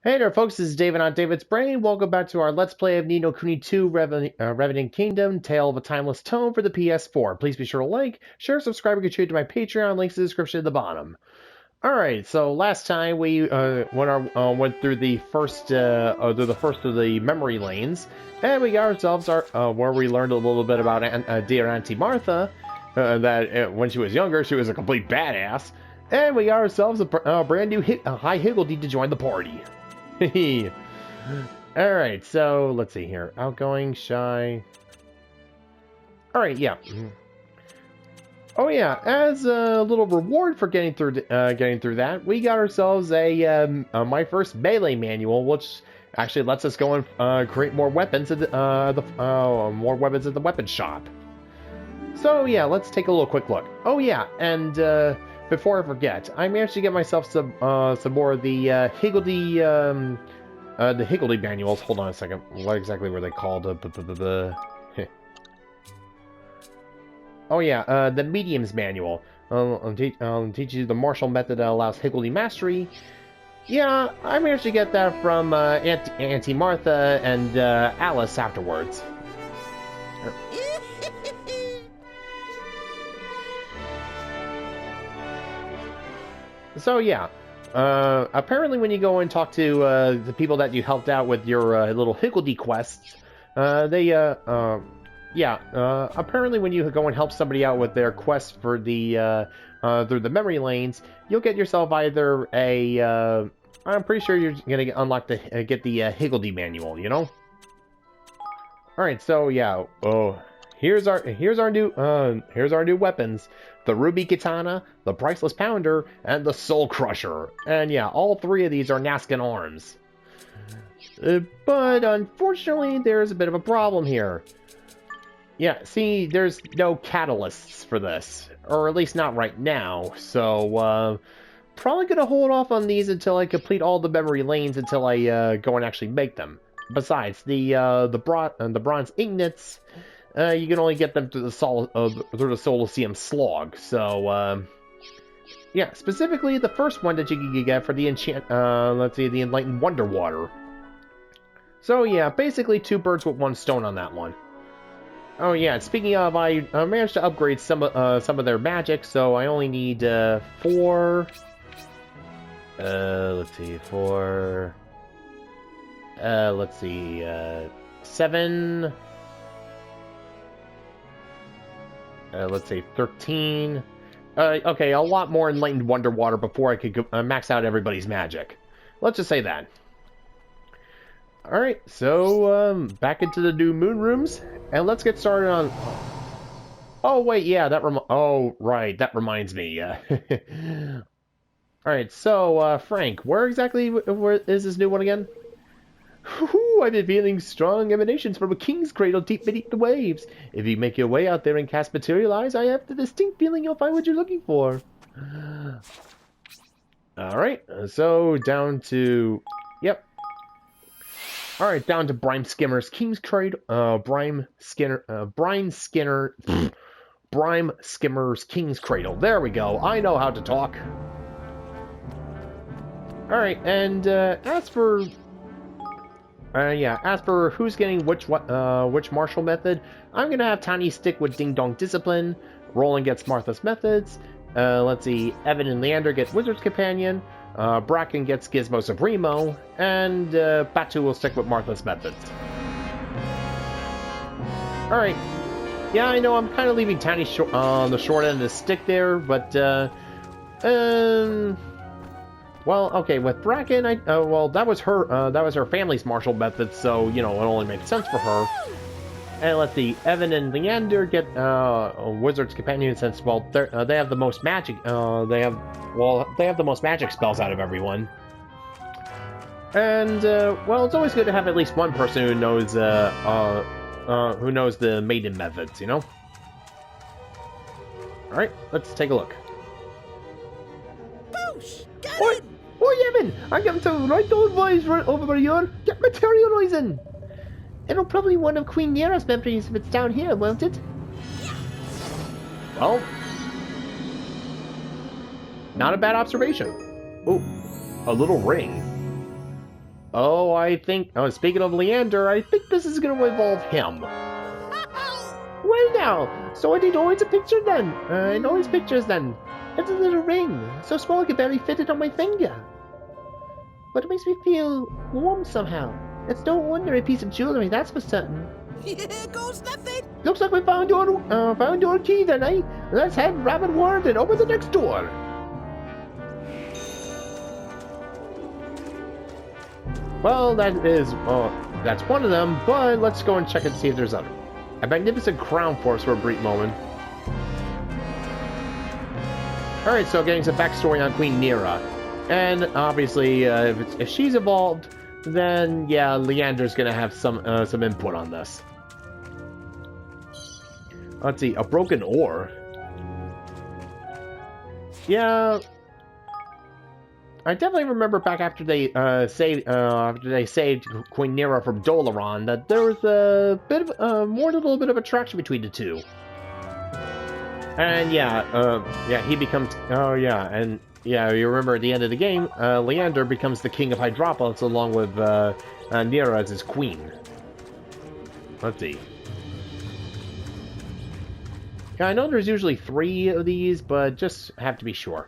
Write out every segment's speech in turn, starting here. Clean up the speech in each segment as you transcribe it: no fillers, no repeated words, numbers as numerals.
Hey there, folks. This is David on David's Brain. Welcome back to our Let's Play of Kuni II Revenant Kingdom, Tale of a Timeless Tome for the PS4. Please be sure to like, share, subscribe, and contribute to my Patreon. Links in the description at the bottom. Alright, so last time we went through the first of the memory lanes, and we got ourselves where we learned a little bit about dear Auntie Martha, that when she was younger, she was a complete badass, and we got ourselves a brand new High Higgledy to join the party. Alright, so let's see here. Outgoing, shy. Alright, yeah. Oh yeah, as a little reward for getting through that, we got ourselves a my first melee manual, which actually lets us go and create more weapons at more weapons at the weapon shop. So yeah, let's take a little quick look. Oh yeah, and before I forget, I managed to get myself some more of the Higgledy manuals. Hold on a second. What exactly were they called? Oh yeah, the mediums manual. I'll teach you the martial method that allows Higgledy mastery. Yeah, I managed to get that from Auntie Martha and Alice afterwards. So yeah, apparently when you go and talk to the people that you helped out with your little Higgledy quests, apparently when you go and help somebody out with their quest for the through the memory lanes, you'll get yourself either a I'm pretty sure you're gonna unlock get the Higgledy manual, you know. All right, so yeah, here's our new weapons: the Ruby Katana, the Priceless Pounder, and the Soul Crusher. And yeah, all three of these are Naskin arms. But unfortunately, there's a bit of a problem here. Yeah, see, there's no catalysts for this, or at least not right now. So probably gonna hold off on these until I complete all the memory lanes until I go and actually make them. Besides, the bronze ingots, you can only get them through the Solicium slog. So yeah, specifically the first one that you can get for the the Enlightened Wonder Water. So yeah, basically two birds with one stone on that one. Oh yeah, speaking of, I managed to upgrade some of their magic, so I only need 4. Let's see, 4. Let's see, 7. Let's say 13. Okay, a lot more Enlightened Wonder Water before I could max out everybody's magic. Let's just say that. Alright, so back into the new moon rooms, and let's get started on... Oh, wait, yeah, right, that reminds me. Alright, so, Frank, where exactly is this new one again? I've been feeling strong emanations from a king's cradle deep beneath the waves. If you make your way out there and cast Materialize, I have the distinct feeling you'll find what you're looking for. Alright, so down to... Yep. Alright, down to Brime Skimmer's King's Cradle. Brime Skimmer's King's Cradle. There we go. I know how to talk. Alright, and as for who's getting which martial method, I'm gonna have Tiny stick with Ding Dong Discipline. Roland gets Martha's methods. Let's see, Evan and Leander get Wizard's Companion. Bracken gets Gizmo Supremo, and Batu will stick with Martha's methods. Alright. Yeah, I know I'm kind of leaving Tiny on the short end of the stick there, but, well, okay, with Bracken, well, that was her family's martial method, so, you know, it only makes sense for her. And let's see, Evan and Leander get Wizard's Companion since, well, they have the most magic. They have the most magic spells out of everyone. And well, it's always good to have at least one person who knows the maiden methods, you know. All right, let's take a look. Boosh! Got Oi, it! oi, Evan! I got some right old boys right over here. Get Materializing. It'll probably one of Queen Nera's memories if it's down here, won't it? Yeah. Well, not a bad observation. Oh, a little ring. Oh, I think... Oh, speaking of Leander, I think this is going to involve him. Well now, so I did always a picture then. In all his pictures then. It's a little ring, so small I could barely fit it on my finger. But it makes me feel warm somehow. It's no ordinary piece of jewelry, that's for certain. Here goes nothing. Looks like we found your key then, eh? Let's head rapid word and open the next door. Well, that's one of them, but let's go and check and see if there's other. A magnificent crown for us for a brief moment. Alright, so getting some backstory on Queen Nera. And obviously, if she's involved, then yeah, Leander's gonna have some input on this. Let's see, a broken ore. Yeah, I definitely remember back after they saved Queen Nera from Dolaran that there was a bit of a little bit of attraction between the two. And yeah, he becomes. Oh yeah, and yeah, you remember at the end of the game, Leander becomes the king of Hydropolis along with Nera as his queen. Let's see. Yeah, I know there's usually 3 of these, but just have to be sure.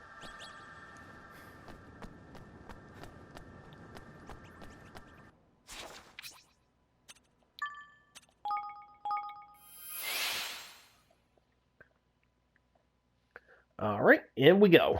Alright, in we go.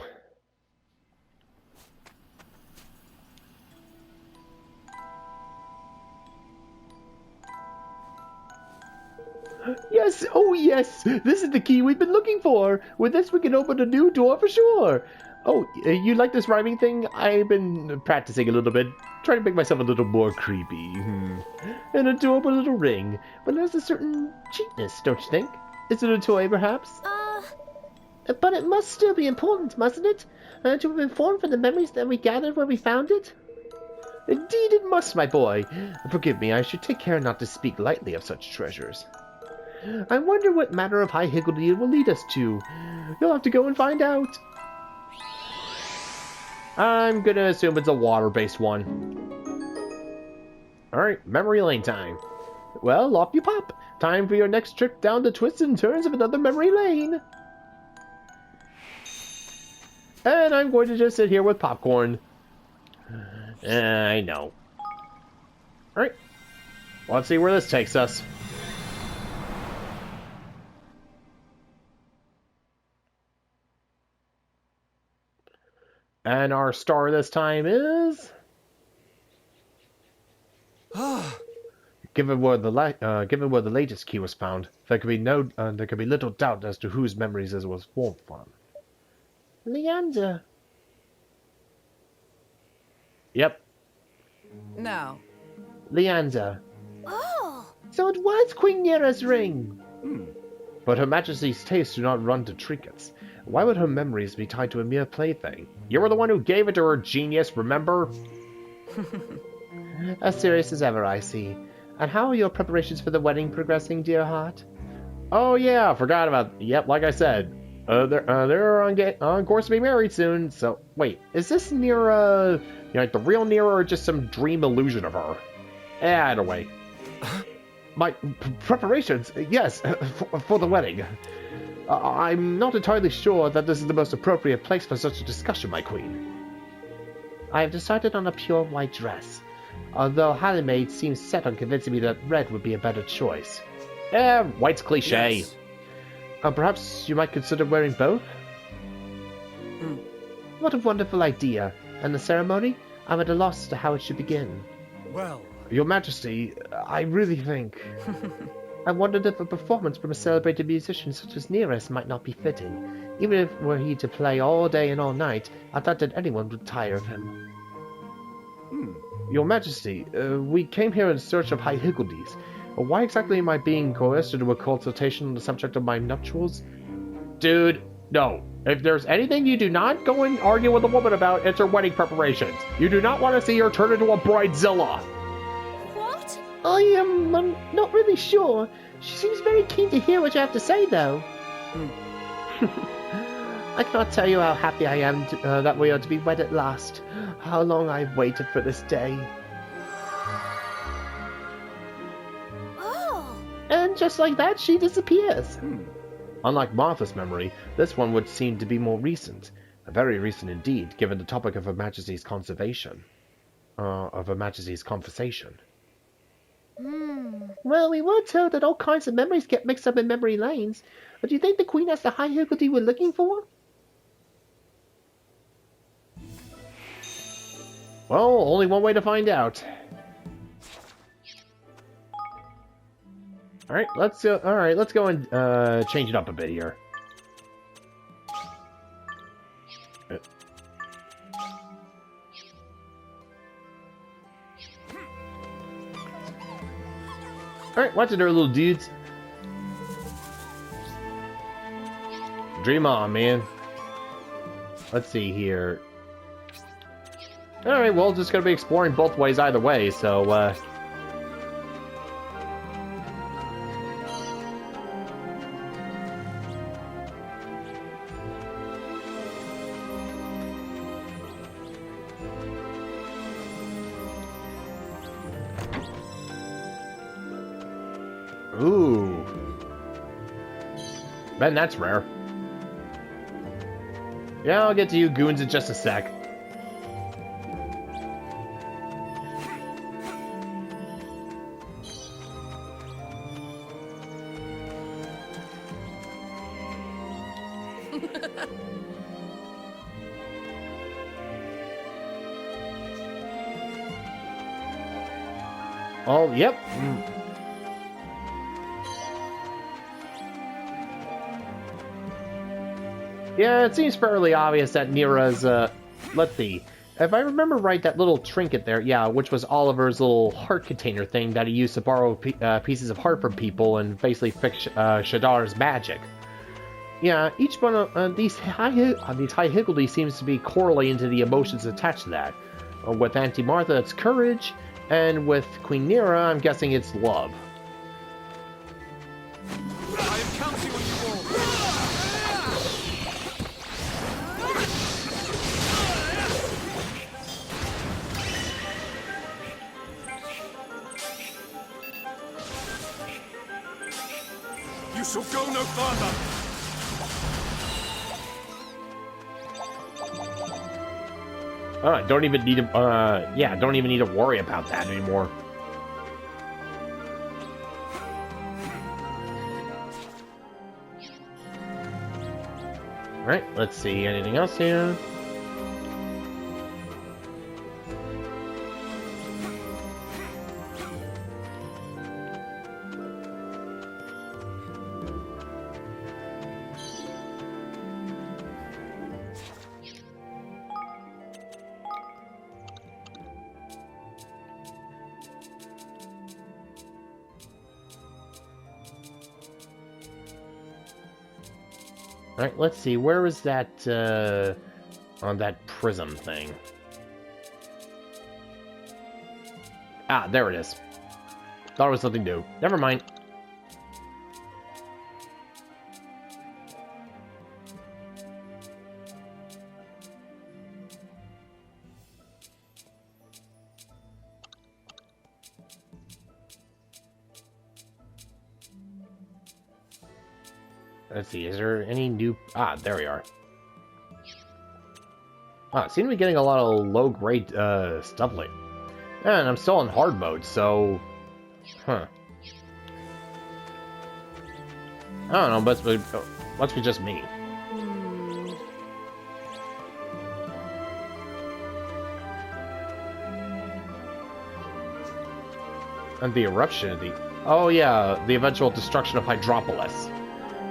Yes, oh yes, this is the key we've been looking for. With this we can open a new door for sure. Oh, you like this rhyming thing? I've been practicing a little bit, trying to make myself a little more creepy. And a door with a little ring, but there's a certain cheapness, don't you think? Is it a toy, perhaps? But it must still be important, mustn't it? To have informed from the memories that we gathered when we found it? Indeed it must, my boy. Forgive me, I should take care not to speak lightly of such treasures. I wonder what matter of high Higgledy it will lead us to. You'll have to go and find out. I'm gonna assume it's a water-based one. Alright, memory lane time. Well, off you pop. Time for your next trip down the twists and turns of another memory lane. And I'm going to just sit here with popcorn. I know. Alright. Let's see where this takes us. And our star this time is... Given where the latest key was found, there could be little doubt as to whose memories it was formed from. Leander. Yep. No. Leander. Oh. So it was Queen Nera's ring. But Her Majesty's tastes do not run to trinkets. Why would her memories be tied to a mere plaything? You were the one who gave it to her, genius, remember? As serious as ever, I see. And how are your preparations for the wedding progressing, dear heart? Oh yeah, forgot about... Yep, like I said. They're on course to be married soon, so... Wait, is this Nera... like the real Nera or just some dream illusion of her? Either way. My preparations, yes, for the wedding. I'm not entirely sure that this is the most appropriate place for such a discussion, my queen. I have decided on a pure white dress, although Halimade seems set on convincing me that red would be a better choice. White's cliché. Yes. Perhaps you might consider wearing both? What a wonderful idea. And the ceremony? I'm at a loss as to how it should begin. Well... Your Majesty, I really think... I wondered if a performance from a celebrated musician such as Nereus might not be fitting. Even if were he to play all day and all night, I thought that anyone would tire of him. Your Majesty, we came here in search of High Higgledies. Why exactly am I being coerced into a consultation on the subject of my nuptials? Dude, no. If there's anything you do not go and argue with a woman about, it's her wedding preparations. You do not want to see her turn into a bridezilla. What? I'm not really sure. She seems very keen to hear what you have to say, though. I cannot tell you how happy I am that we are to be wed at last. How long I've waited for this day. then just like that, she disappears. Unlike Martha's memory, this one would seem to be more recent. Very recent indeed, given the topic of Her Majesty's conservation. Of Her Majesty's conversation. Well, we were told that all kinds of memories get mixed up in memory lanes. But do you think the Queen has the high Higgledy we're looking for? Well, only one way to find out. Alright, let's go and change it up a bit here. Alright, watch it there, little dudes. Dream on, man. Let's see here. Alright, well, just gonna be exploring both ways either way, so, Ooh. Ben, that's rare. Yeah, I'll get to you goons in just a sec. Oh, yep. Yeah, it seems fairly obvious that Nira's, let's see. If I remember right, that little trinket there, yeah, which was Oliver's little heart container thing that he used to borrow pieces of heart from people and basically fix Shadar's magic. Yeah, each one of these high Higgledy seems to be correlating to the emotions attached to that. With Auntie Martha, it's courage, and with Queen Nira, I'm guessing it's love. I am counting on you all. You shall go no further. Don't even need to, yeah, don't even need to worry about that anymore. Alright, let's see, anything else here? Alright, let's see, where was that, on that prism thing? Ah, there it is. Thought it was something new. Never mind. Let's see, is there any new... Ah, there we are. Ah, seem to be getting a lot of low-grade, stuff late. And I'm still in hard mode, so... Huh. I don't know, must be just me. And the eruption of the... Oh yeah, the eventual destruction of Hydropolis.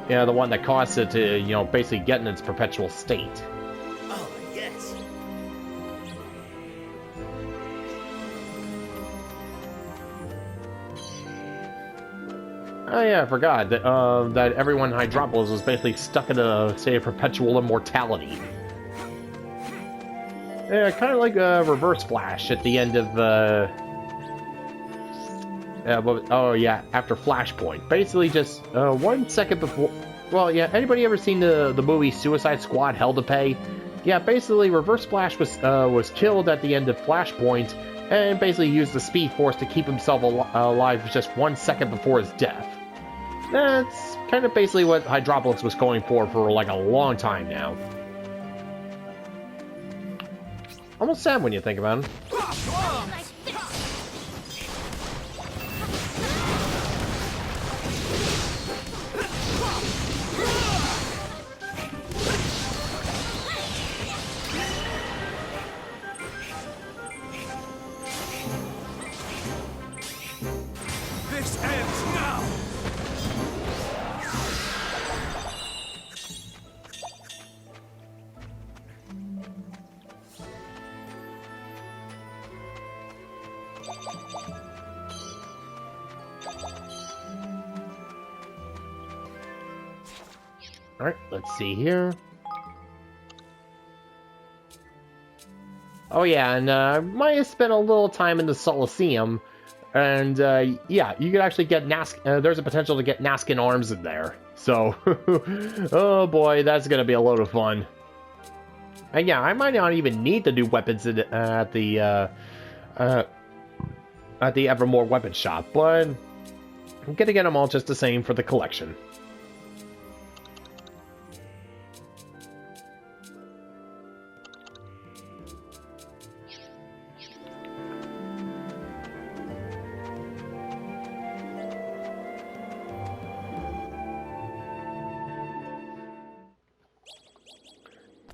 Yeah, the one that caused it to, you know, basically get in its perpetual state. Oh, yes. Oh yeah, I forgot that that everyone in Hydropolis was basically stuck in a state of perpetual immortality. Yeah, kind of like a Reverse Flash at the end of oh yeah, after Flashpoint. Basically just 1 second before... Well, yeah, anybody ever seen the movie Suicide Squad, Hell to Pay? Yeah, basically Reverse Flash was killed at the end of Flashpoint, and basically used the Speed Force to keep himself alive just 1 second before his death. That's kind of basically what Hydropolitan was going for like a long time now. Almost sad when you think about it. This ends now! Alright, let's see here. Oh yeah, and Maya spent a little time in the Coliseum, and yeah, you could actually get there's a potential to get Naskin arms in there. So, oh boy, that's gonna be a load of fun. And yeah, I might not even need to do weapons at the Evermore Weapon Shop, but I'm gonna get them all just the same for the collection.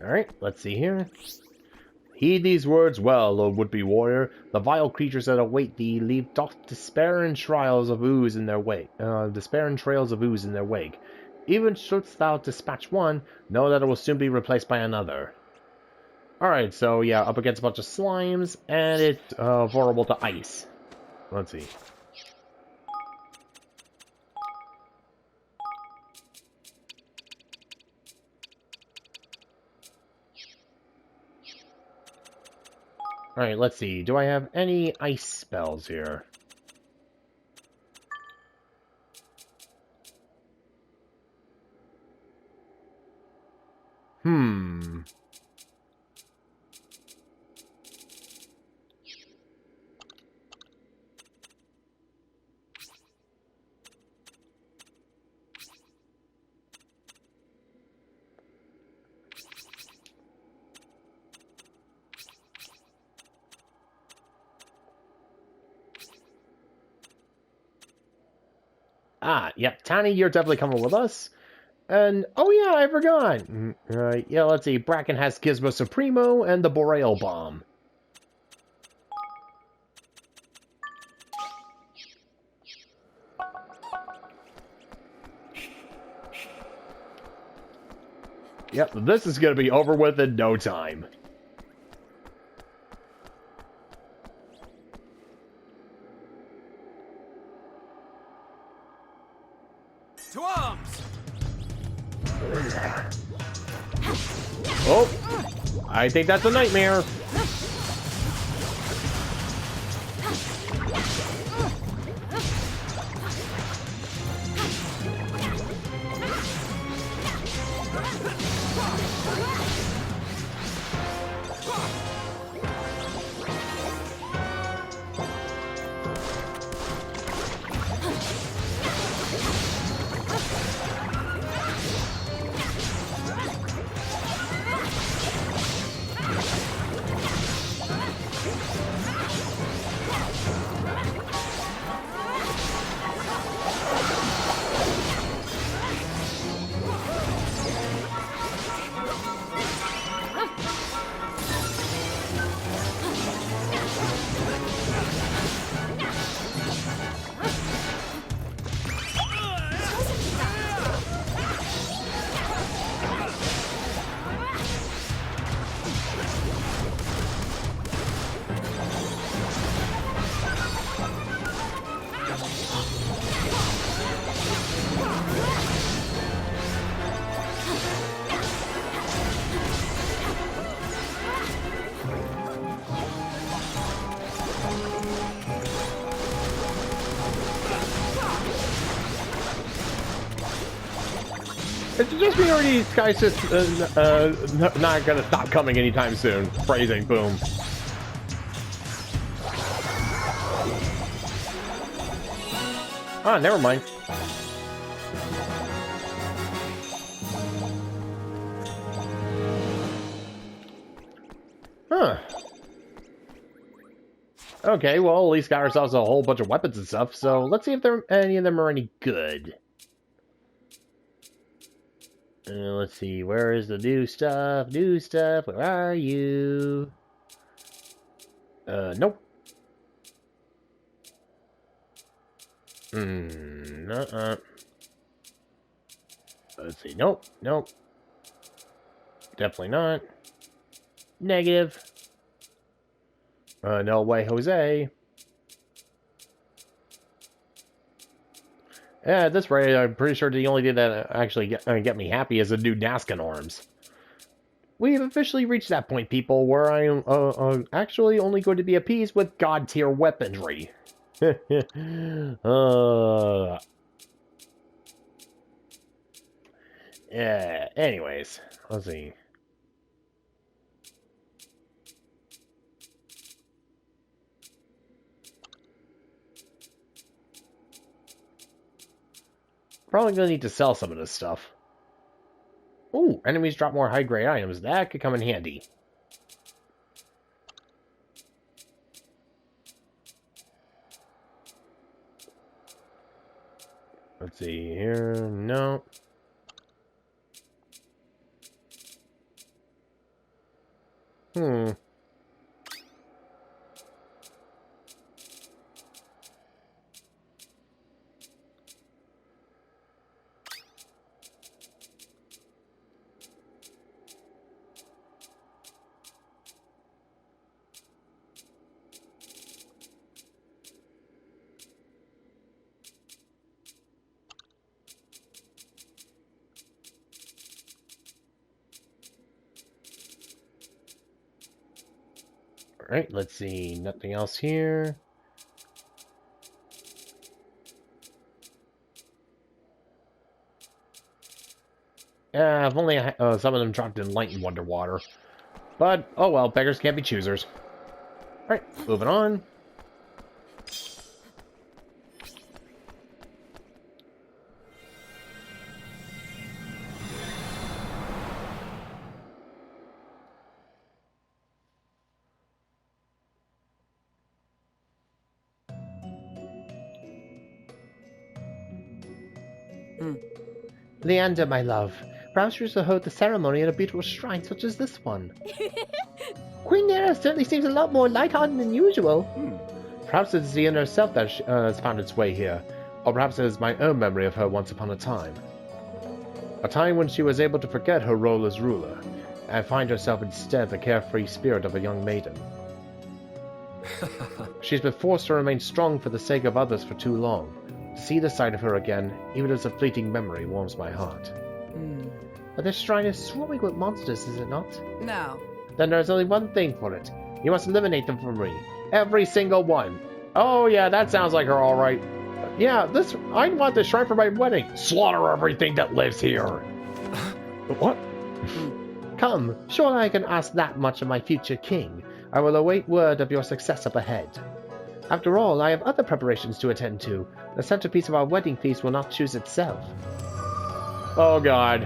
Alright, let's see here. Heed these words well, O would-be warrior. The vile creatures that await thee leave despair and trails of ooze in their wake. Even shouldst thou dispatch one, know that it will soon be replaced by another. Alright, so yeah, up against a bunch of slimes, and it's vulnerable to ice. Let's see. Alright, let's see. Do I have any ice spells here? Ah, yep, Tiny, you're definitely coming with us. And, oh yeah, I forgot. Yeah, let's see. Bracken has Gizmo Supremo and the Boreal Bomb. Yep, this is going to be over with in no time. To arms! Oh, I think that's a nightmare. It's just me or these guys just not gonna stop coming anytime soon. Phrasing, boom. Ah, never mind. Okay, well, at least got ourselves a whole bunch of weapons and stuff, so let's see if any of them are any good. Let's see, where is the new stuff? New stuff, where are you? Nope. Let's see, nope, nope. Definitely not. Negative. No way, Jose. Yeah, at this rate, I'm pretty sure the only thing that actually get me happy is the new Naskin arms. We've officially reached that point, people, where I am actually only going to be appeased with god-tier weaponry. Yeah, anyways, let's see. Probably gonna need to sell some of this stuff. Ooh, enemies drop more high-grade items. That could come in handy. Let's see here. No. Alright, let's see. Nothing else here. Yeah, if only some of them dropped in light and underwater. But, oh well, beggars can't be choosers. Alright, moving on. Leander, my love, perhaps you should hold the ceremony at a beautiful shrine such as this one. Queen Nera certainly seems a lot more light-hearted than usual. Perhaps it's the inner self that has found its way here, or perhaps it is my own memory of her once upon a time. A time when she was able to forget her role as ruler, and find herself instead the carefree spirit of a young maiden. She's been forced to remain strong for the sake of others for too long. To see the sight of her again, even as a fleeting memory, warms my heart. But this shrine is swarming with monsters, is it not? No. Then there's only one thing for it. You must eliminate them for me. Every single one. Oh yeah, that sounds like her alright. Yeah, I want this shrine for my wedding. Slaughter everything that lives here. What? Come, surely I can ask that much of my future king. I will await word of your success up ahead. After all, I have other preparations to attend to. The centerpiece of our wedding feast will not choose itself. Oh god.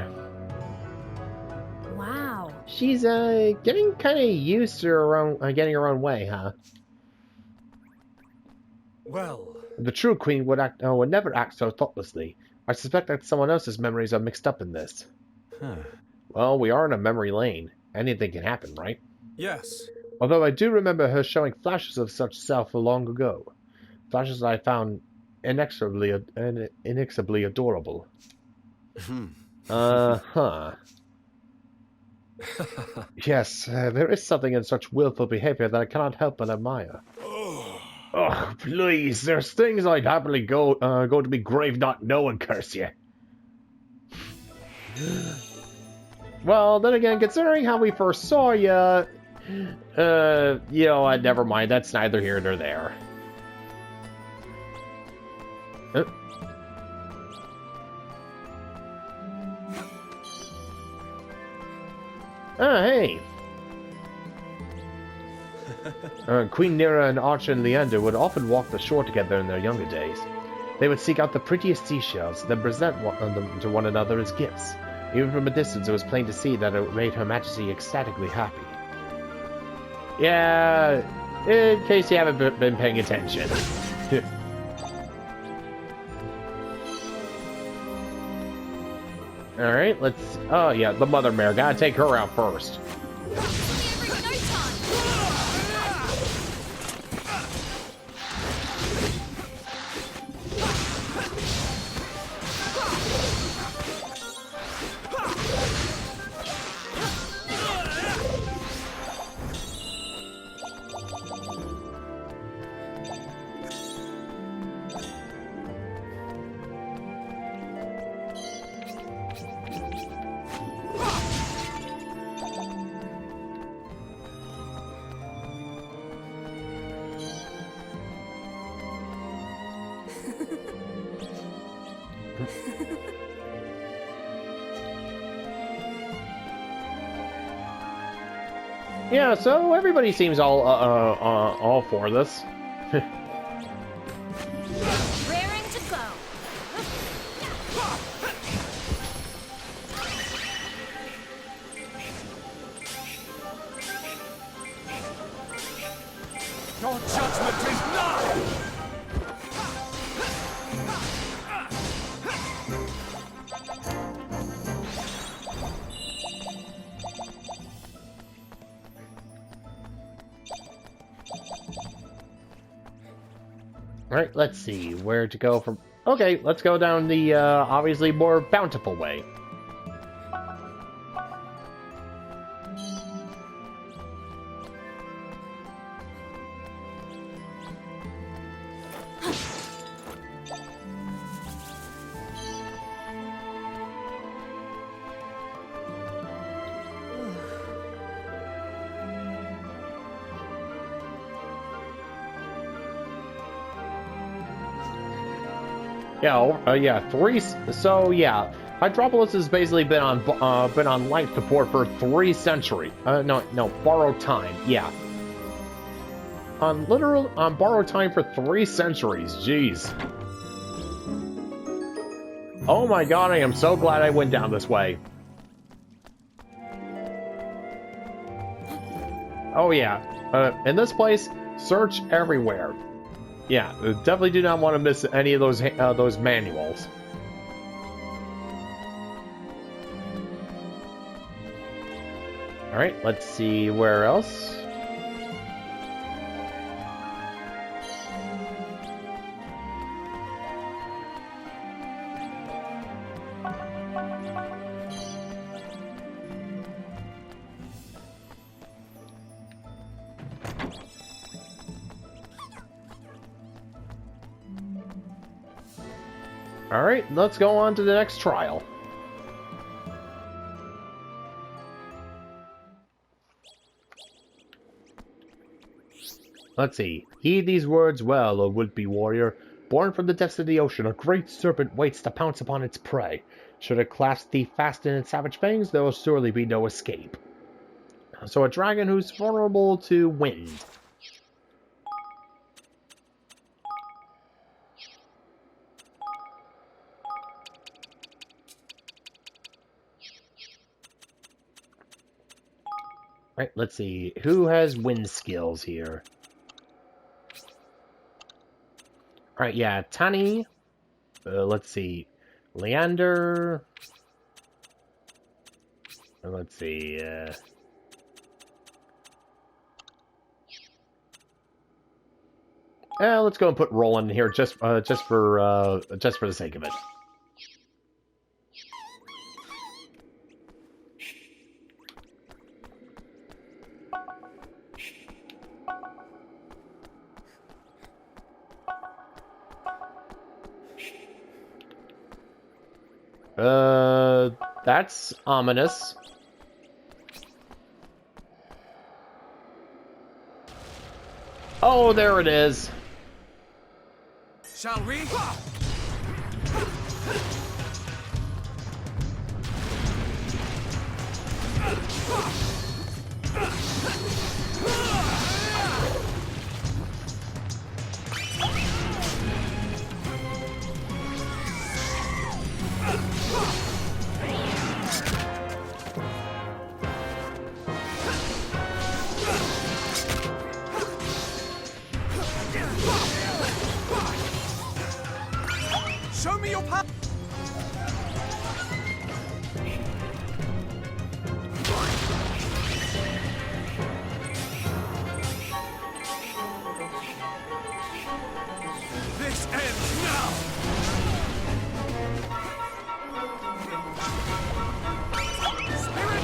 Wow. She's getting kind of used to her own, getting her own way, huh? Well, The true queen would never act so thoughtlessly. I suspect that someone else's memories are mixed up in this. Well, we are in a memory lane. Anything can happen, right? yes. Although I do remember her showing flashes of such self long ago. Flashes I found inexorably adorable. Yes, there is something in such willful behavior that I cannot help but admire. Oh, please, there's things I'd happily go to be grave not know and curse you. Well, then again, considering how we first saw you, you know what, never mind, that's neither here nor there. Hey! Queen Nera and Archer and Leander would often walk the shore together in their younger days. They would seek out the prettiest seashells, then present them to one another as gifts. Even from a distance, it was plain to see that it made Her Majesty ecstatically happy. Yeah, in case you haven't been paying attention. Alright, let's... Oh, yeah, the mother mare. Gotta take her out first. Yeah, so everybody seems all for this. Raring to go. Your judgment is nigh! Alright, let's see where to go from... Okay, let's go down the, obviously more bountiful way. Yeah, three. So yeah, Hydropolis has basically been on life support for 3 centuries. No, borrowed time. Yeah, on borrowed time for 3 centuries. Jeez. Oh my god, I am so glad I went down this way. Oh yeah, in this place, search everywhere. Yeah, definitely do not want to miss any of those manuals. All right, let's see where else. Alright, let's go on to the next trial. Let's see. Heed these words well, O would-be warrior. Born from the depths of the ocean, a great serpent waits to pounce upon its prey. Should it clasp thee fast in its savage fangs, there will surely be no escape. So a dragon who's vulnerable to wind. Right, let's see. Who has wind skills here? Alright, yeah, Tani. Let's see. Leander. Let's see. Let's go and put Roland in here just for the sake of it. That's ominous. Oh, there it is. Shall we? Show me your power! This ends now! Spirit!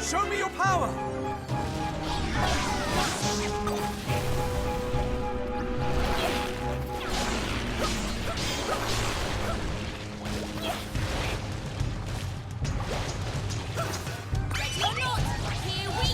Show me your power! Ready or not, here we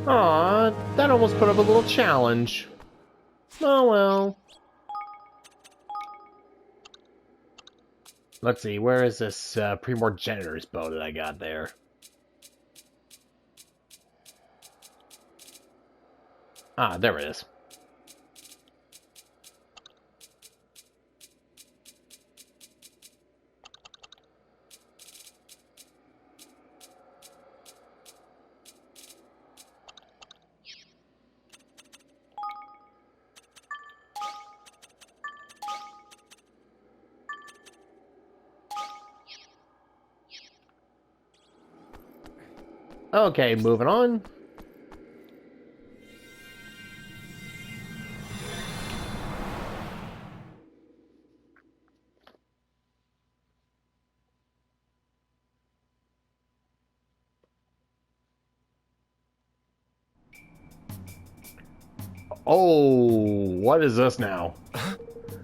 Aw, that almost put up a little challenge. Oh well. Let's see, where is this Primogenitor's bow that I got there? Ah, there it is. Okay, moving on. Oh, what is this now?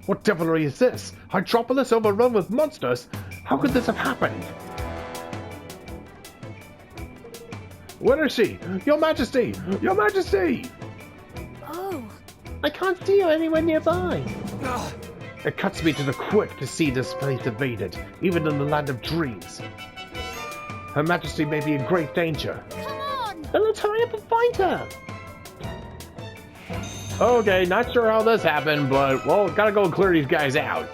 What devilry is this? Hydropolis overrun with monsters? How could this have happened? Where is she? Your Majesty! Your Majesty! Oh. I can't see her anywhere nearby. It cuts me to the quick to see this place invaded, even in the land of dreams. Her Majesty may be in great danger. Come on! Then let's hurry up and find her! Okay, not sure how this happened, but, well, gotta go clear these guys out.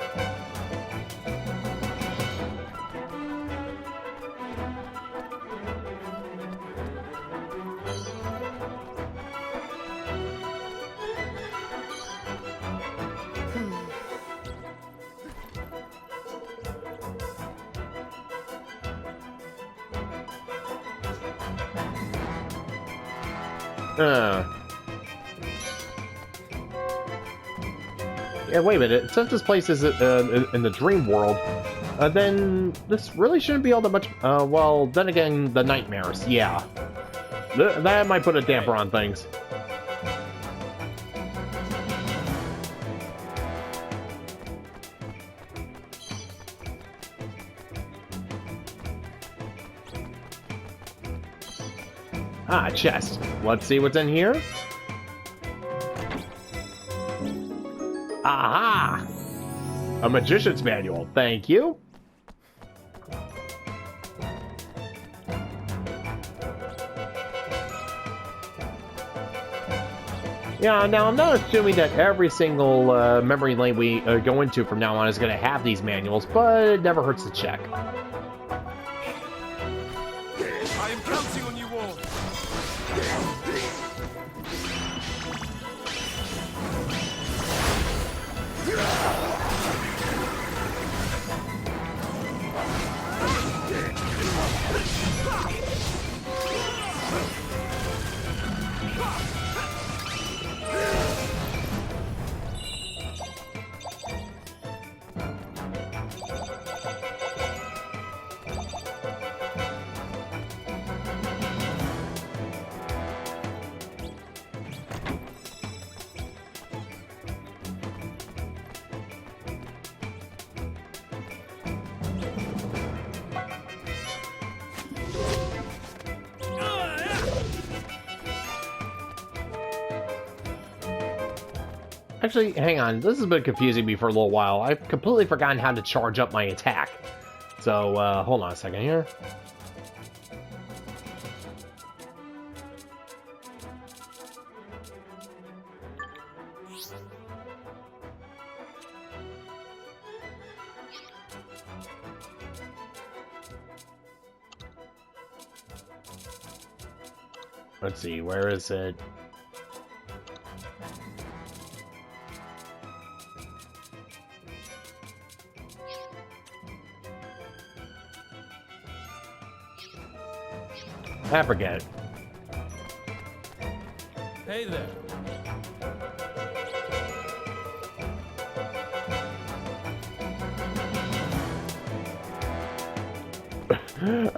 Yeah, wait a minute. Since this place is in the dream world, then this really shouldn't be all that much. Well, then again, the nightmares. Yeah, that might put a damper on things. Ah, chest. Let's see what's in here. Aha! A magician's manual. Thank you. Yeah, now I'm not assuming that every single memory lane we go into from now on is going to have these manuals, but it never hurts to check. I am counting on you all. Actually, hang on. This has been confusing me for a little while. I've completely forgotten how to charge up my attack. So, hold on a second here. Let's see, where is it? I forget. Hey there.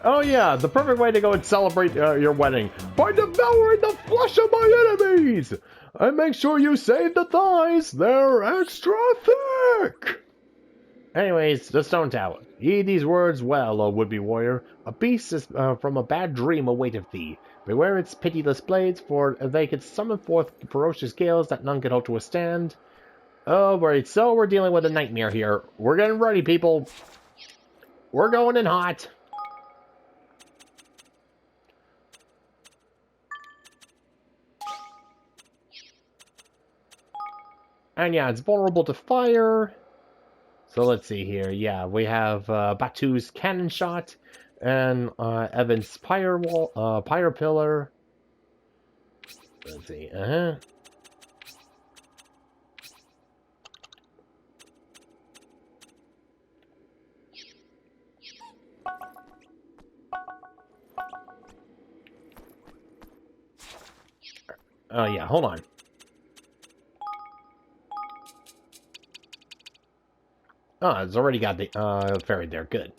Oh yeah, the perfect way to go and celebrate your wedding. By devouring the flesh of my enemies! And make sure you save the thighs, they're extra thick! Anyways, the Stone Tower. Heed these words well, O would-be warrior. A beast is from a bad dream awaiteth thee. Beware its pitiless blades, for they could summon forth ferocious gales that none could hope to withstand. Oh, right, so we're dealing with a nightmare here. We're getting ready, people. We're going in hot. And yeah, it's vulnerable to fire. So let's see here. Yeah, we have Batu's cannon shot and Evan's pyre pillar. Let's see. Oh yeah, hold on. Oh, it's already got the ferry there. Good.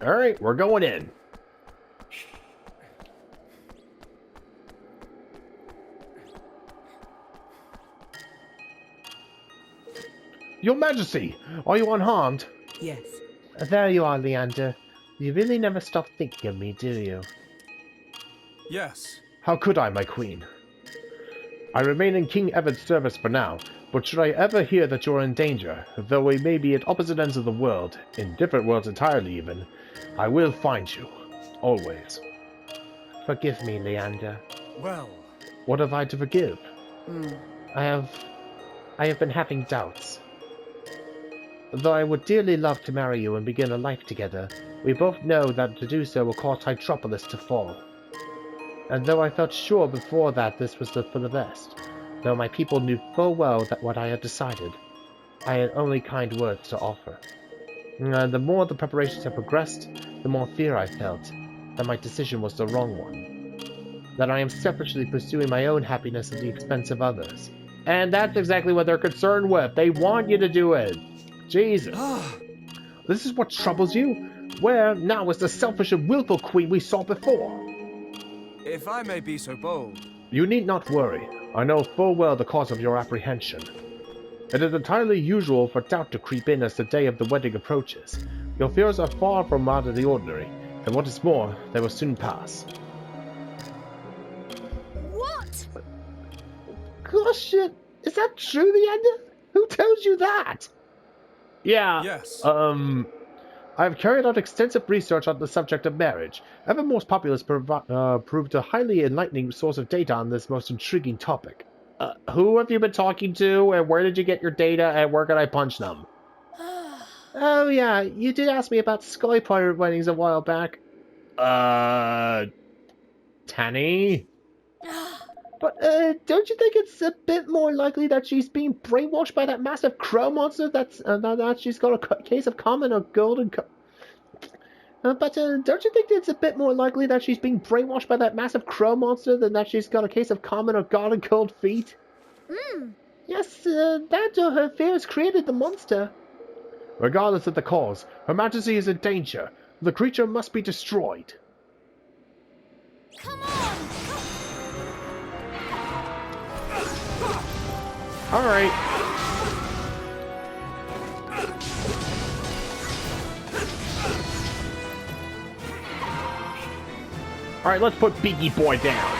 All right, we're going in. Your Majesty, are you unharmed? Yes. There you are, Leander. You really never stop thinking of me, do you? Yes. How could I, my queen? I remain in King Evan's service for now, but should I ever hear that you're in danger, though we may be at opposite ends of the world, in different worlds entirely even, I will find you. Always. Forgive me, Leander. Well. What have I to forgive? I have been having doubts. Though I would dearly love to marry you and begin a life together, we both know that to do so will cause Hydropolis to fall. And though I felt sure before that this was for the best, though my people knew full well that what I had decided, I had only kind words to offer. The more the preparations have progressed, the more fear I felt that my decision was the wrong one. That I am selfishly pursuing my own happiness at the expense of others. And that's exactly what they're concerned with. They want you to do it. Jesus. This is what troubles you? Where now is the selfish and willful queen we saw before? If I may be so bold. You need not worry. I know full well the cause of your apprehension. It is entirely usual for doubt to creep in as the day of the wedding approaches. Your fears are far from out of the ordinary, and what is more, they will soon pass. What? Gosh, shit. Is that true, Leander? Who tells you that? Yeah. Yes. I have carried out extensive research on the subject of marriage. Evermore's populace proved a highly enlightening source of data on this most intriguing topic. Who have you been talking to, and where did you get your data, and where can I punch them? Oh yeah, you did ask me about Sky Pirate weddings a while back. Tanny? But, don't you think it's a bit more likely that she's being brainwashed by that massive crow monster that she's got a case of common or golden but, don't you think it's a bit more likely that she's being brainwashed by that massive crow monster than that she's got a case of common or golden cold feet? Yes, that or her fears created the monster. Regardless of the cause, Her Majesty is in danger. The creature must be destroyed. Come on! Alright. Alright, let's put Beaky Boy down.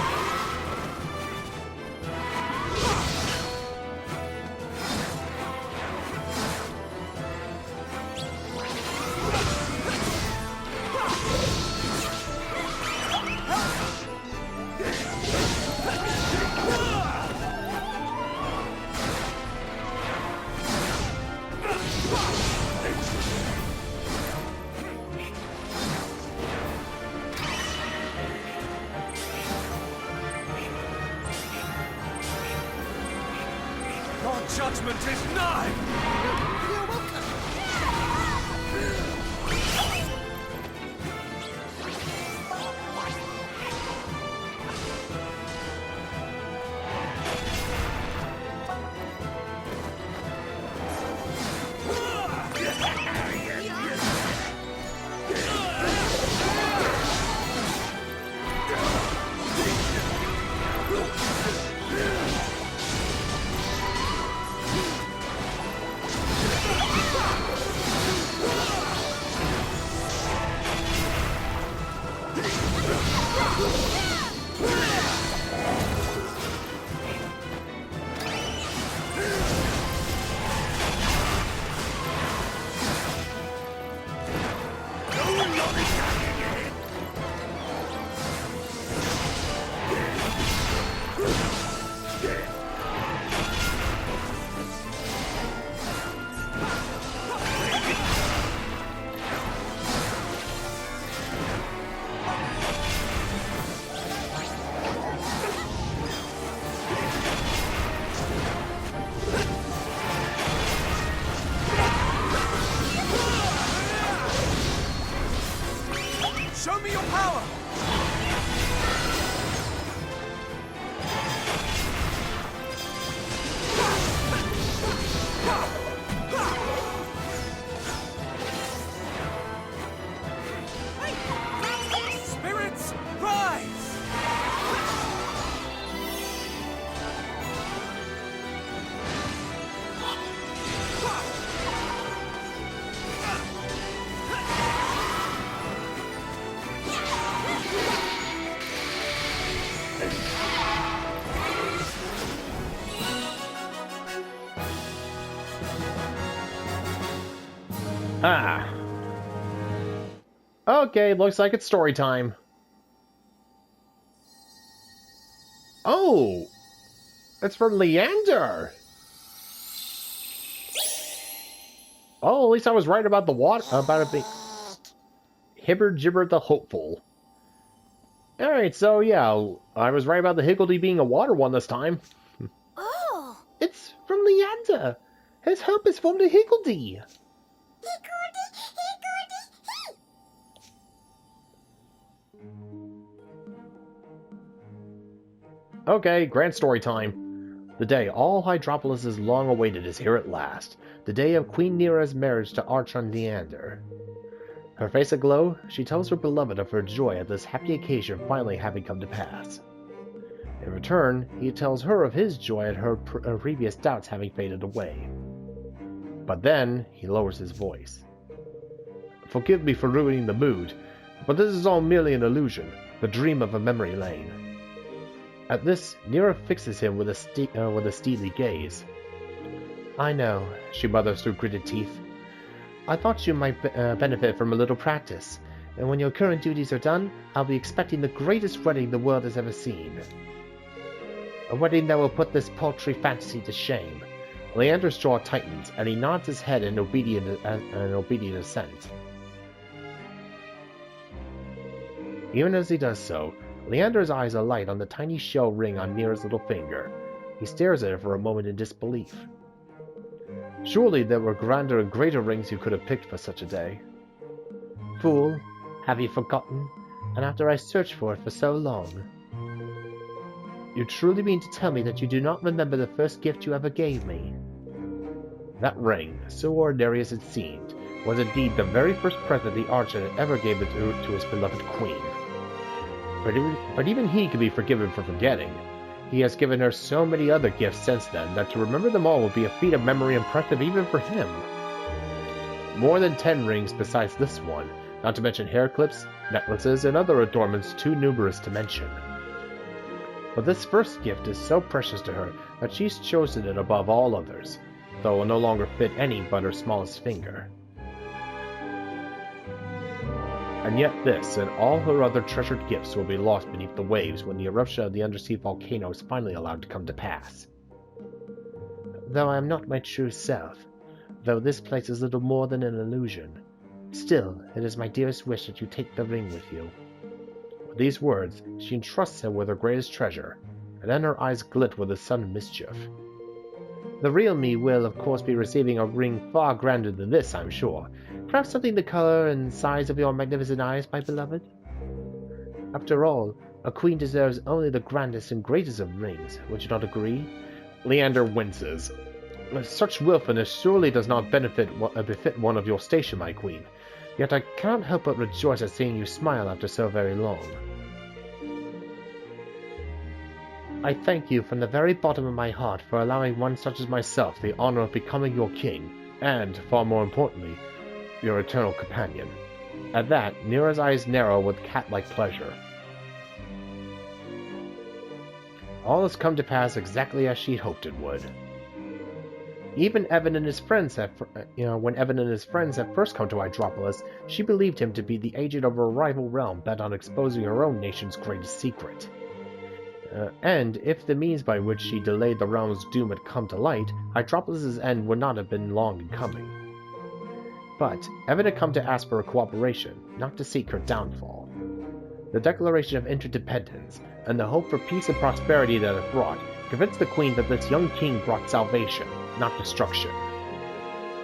Your judgment is nigh! You're welcome. Show me your power! Spirits, rise! Ah. Okay, looks like it's story time. Oh! It's for Leander! Oh, at least I was right about the water, about it being... Hibber Gibber the Hopeful. Alright, so yeah, I was right about the Higgledy being a water one this time. Oh! It's from Leander! His hump is from the Higgledy! Okay, grand story time. The day all Hydropolis is long awaited is here at last. The day of Queen Neera's marriage to Archon Leander. Her face aglow, she tells her beloved of her joy at this happy occasion finally having come to pass. In return, he tells her of his joy at her previous doubts having faded away. But then, he lowers his voice. Forgive me for ruining the mood, but this is all merely an illusion, the dream of a memory lane. At this, Neera fixes him with a steely gaze. I know, she mutters through gritted teeth. I thought you might benefit from a little practice, and when your current duties are done, I'll be expecting the greatest wedding the world has ever seen. A wedding that will put this paltry fantasy to shame. Leander's jaw tightens, and he nods his head in obedient assent. Even as he does so, Leander's eyes alight on the tiny shell ring on Neera's little finger. He stares at it for a moment in disbelief. Surely there were grander and greater rings you could have picked for such a day. Fool, have you forgotten? And after I searched for it for so long. You truly mean to tell me that you do not remember the first gift you ever gave me? That ring, so ordinary as it seemed, was indeed the very first present the Archer had ever given to his beloved queen. But even he could be forgiven for forgetting. He has given her so many other gifts since then that to remember them all would be a feat of memory impressive even for him. More than 10 rings besides this one, not to mention hair clips, necklaces, and other adornments too numerous to mention. But this first gift is so precious to her that she's chosen it above all others, though it will no longer fit any but her smallest finger. And yet this, and all her other treasured gifts, will be lost beneath the waves when the eruption of the undersea volcano is finally allowed to come to pass. Though I am not my true self, though this place is little more than an illusion, still, it is my dearest wish that you take the ring with you. With these words, she entrusts him with her greatest treasure, and then her eyes glint with a sudden mischief. The real me will, of course, be receiving a ring far grander than this, I'm sure. Perhaps something the color and size of your magnificent eyes, my beloved? After all, a queen deserves only the grandest and greatest of rings, would you not agree? Leander winces. Such willfulness surely does not befit one of your station, my queen. Yet I cannot help but rejoice at seeing you smile after so very long. I thank you from the very bottom of my heart for allowing one such as myself the honor of becoming your king, and, far more importantly, your eternal companion. At that, Nera's eyes narrow with cat-like pleasure. All has come to pass exactly as she'd hoped it would. Even Evan and his friends when Evan and his friends had first come to Hydropolis, she believed him to be the agent of a rival realm bent on exposing her own nation's greatest secret. And if the means by which she delayed the realm's doom had come to light, Hydropolis' end would not have been long in coming. But Evan had come to ask for her cooperation, not to seek her downfall. The Declaration of Interdependence, and the hope for peace and prosperity that it brought, convinced the Queen that this young king brought salvation, not destruction.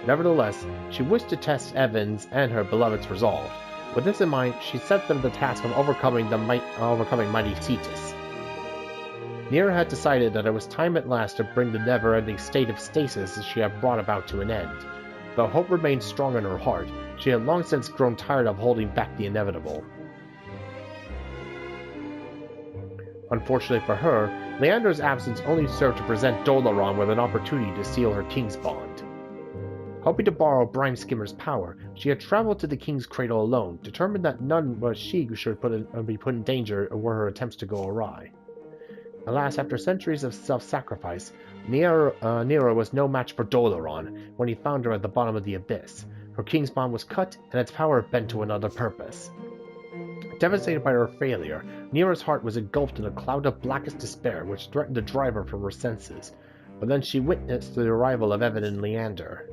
Nevertheless, she wished to test Evan's and her beloved's resolve. With this in mind, she set them the task of overcoming mighty Cetus. Nera had decided that it was time at last to bring the never-ending state of stasis she had brought about to an end. Though hope remained strong in her heart, she had long since grown tired of holding back the inevitable. Unfortunately for her, Leander's absence only served to present Dolaran with an opportunity to seal her king's bond. Hoping to borrow Brine Skimmer's power, she had traveled to the king's cradle alone, determined that none but she should be put in danger were her attempts to go awry. Alas, after centuries of self-sacrifice, Nera was no match for Dolaran when he found her at the bottom of the abyss. Her king's bond was cut, and its power bent to another purpose. Devastated by her failure, Nera's heart was engulfed in a cloud of blackest despair which threatened to drive her from her senses. But then she witnessed the arrival of Evan and Leander.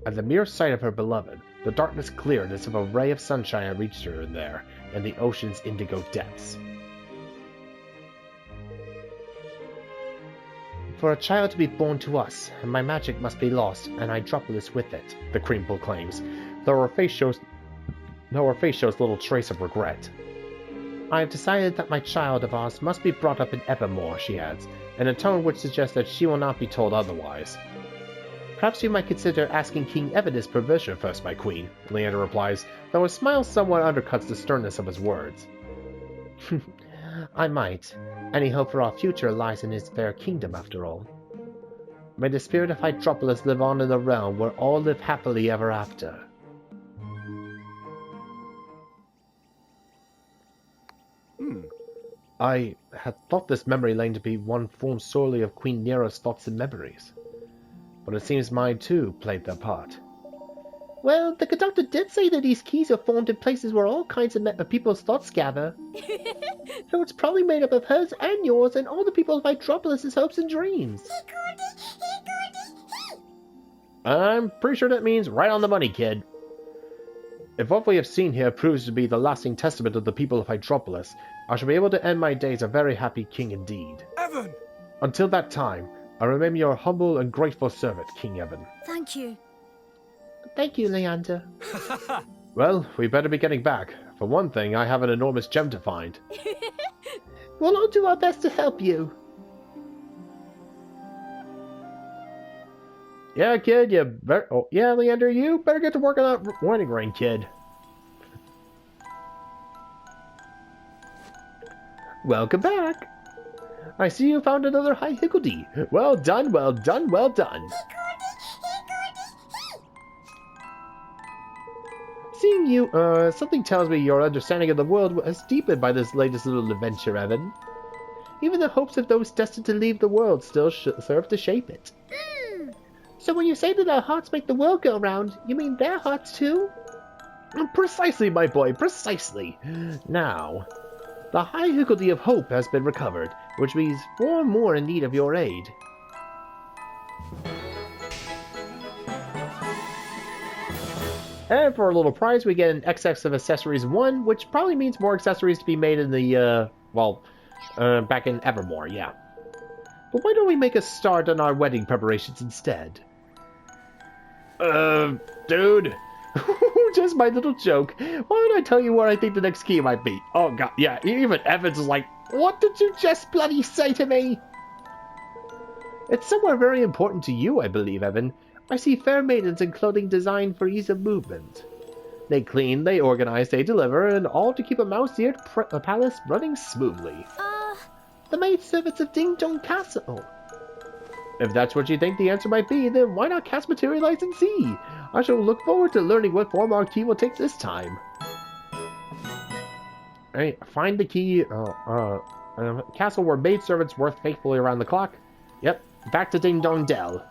At the mere sight of her beloved, the darkness cleared as if a ray of sunshine had reached her there, in the ocean's indigo depths. For a child to be born to us, and my magic must be lost, and Hydropolis with it, the Queen proclaims, though her face shows little trace of regret. I have decided that my child of ours must be brought up in Evermore, she adds, in a tone which suggests that she will not be told otherwise. Perhaps you might consider asking King Evan his permission first, my queen, Leander replies, though a smile somewhat undercuts the sternness of his words. I might. Any hope for our future lies in his fair kingdom, after all. May the spirit of Hydropolis live on in the realm where all live happily ever after. I had thought this memory lane to be one formed solely of Queen Nera's thoughts and memories. But it seems mine, too, played their part. Well, the conductor did say that these keys are formed in places where all kinds of people's thoughts gather. So it's probably made up of hers and yours and all the people of Hydropolis' hopes and dreams. I'm pretty sure that means right on the money, kid. If what we have seen here proves to be the lasting testament of the people of Hydropolis, I shall be able to end my days a very happy king indeed. Evan! Until that time, I remain your humble and grateful servant, King Evan. Thank you. Thank you, Leander. Well, we better be getting back. For one thing, I have an enormous gem to find. We'll all do our best to help you. Yeah, kid, you better... Oh, yeah, Leander, you better get to work on that wedding ring, kid. Welcome back. I see you found another high Higgledy. Well done, well done, well done. Seeing you, something tells me your understanding of the world has deepened by this latest little adventure, Evan. Even the hopes of those destined to leave the world still serve to shape it. So when you say that our hearts make the world go round, you mean their hearts too? Precisely, my boy, precisely. Now, the High Higgledy of Hope has been recovered, which means 4 more in need of your aid. And for a little prize, we get an XX of Accessories 1, which probably means more accessories to be made in the, back in Evermore, yeah. But why don't we make a start on our wedding preparations instead? Dude. Just my little joke. Why don't I tell you what I think the next key might be? Oh, God, yeah, even Evans is like, what did you just bloody say to me? It's somewhere very important to you, I believe, Evan. I see fair maidens in clothing designed for ease of movement. They clean, they organize, they deliver, and all to keep a mouse-eared palace running smoothly. The maidservants of Ding Dong Castle. If that's what you think the answer might be, then why not cast Materialize and see? I shall look forward to learning what form our key will take this time. Alright, find the key. Castle where maidservants work faithfully around the clock. Yep, back to Ding Dong Dell.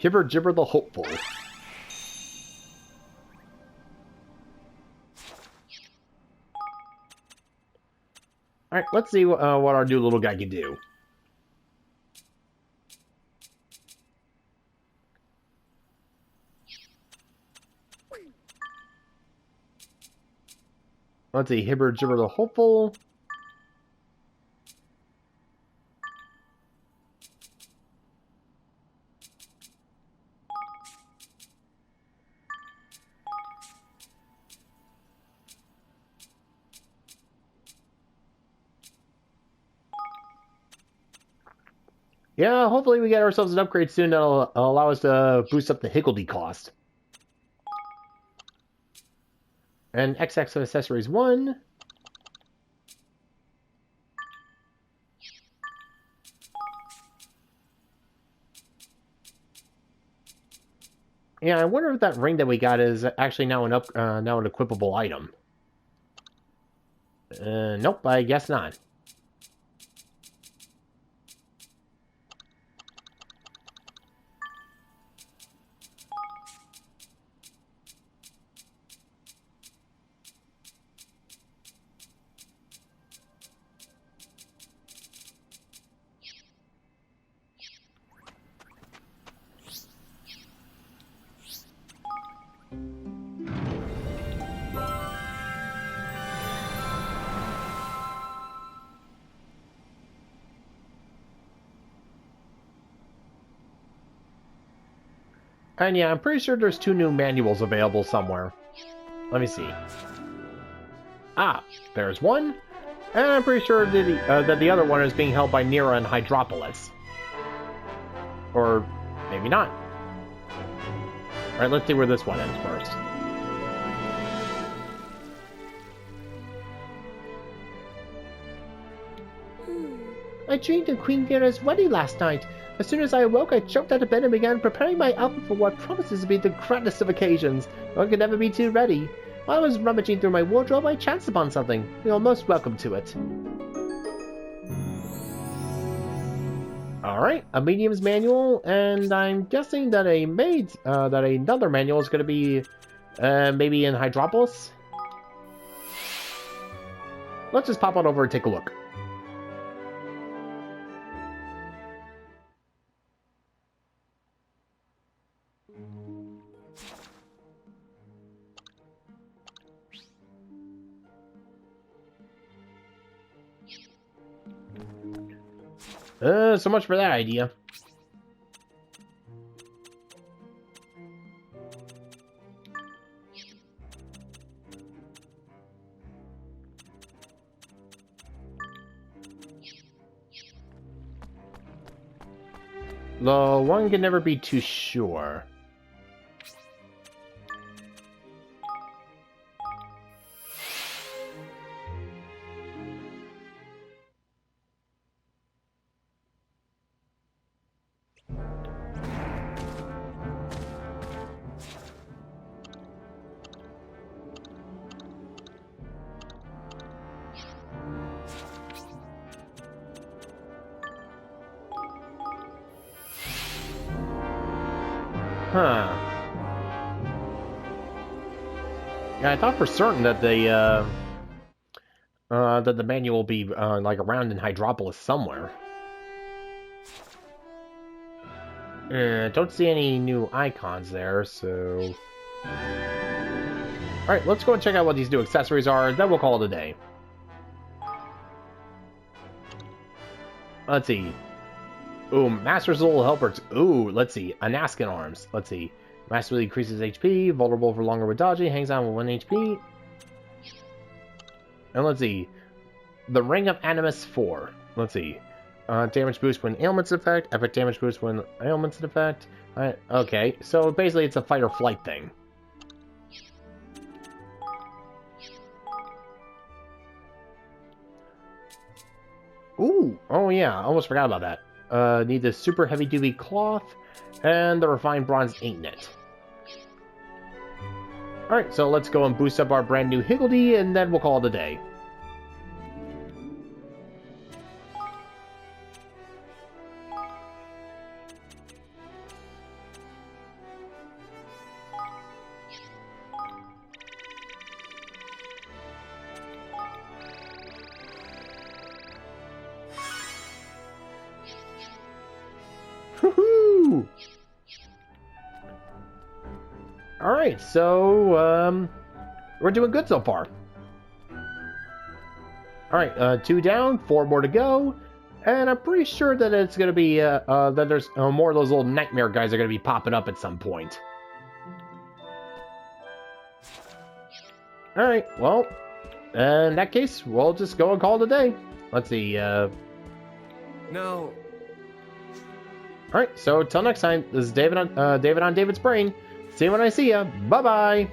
Hibber Jibber the Hopeful. Alright, let's see what our new little guy can do. Let's see, Hibber Jibber the Hopeful. Yeah, hopefully we get ourselves an upgrade soon that'll allow us to boost up the Higgledy cost. And XX of Accessories 1. Yeah, I wonder if that ring that we got is actually now an equipable item. Nope, I guess not. And yeah, I'm pretty sure there's 2 new manuals available somewhere. Let me see. Ah, there's one. And I'm pretty sure that the other one is being held by Nira and Hydropolis. Or maybe not. Alright, let's see where this one ends first. I dreamed of Queen Vera's wedding last night. As soon as I awoke, I jumped out of bed and began preparing my outfit for what promises to be the grandest of occasions. One could never be too ready. While I was rummaging through my wardrobe, I chanced upon something. You're most welcome to it. Alright, a medium's manual, and I'm guessing that another manual is going to be, maybe in Hydropolis? Let's just pop on over and take a look. So much for that idea. Though one can never be too sure. Huh. Yeah, I thought for certain that the manual will be like around in Hydropolis somewhere. Don't see any new icons there, so. All right, let's go and check out what these new accessories are. Then we'll call it a day. Let's see. Ooh, Master's Little Helpers. Ooh, let's see. Anaskin Arms. Let's see. Master increases HP, vulnerable for longer with dodging, hangs on with 1 HP. And let's see. The Ring of Animus 4. Let's see. Damage boost when ailments effect. Epic damage boost when ailments in effect. Okay, so basically it's a fight or flight thing. Ooh, oh yeah, I almost forgot about that. Need the super heavy duty cloth and the refined bronze inknet. Alright, so let's go and boost up our brand new Higgledy and then we'll call it a day. Woohoo! Alright, so, we're doing good so far. Alright, 2 down, 4 more to go, and I'm pretty sure that it's gonna be, that there's more of those little nightmare guys are gonna be popping up at some point. Alright, well, in that case, we'll just go and call it a day. Let's see, No. Alright, so till next time, this is David on David's Brain. See you when I see ya. Bye-bye!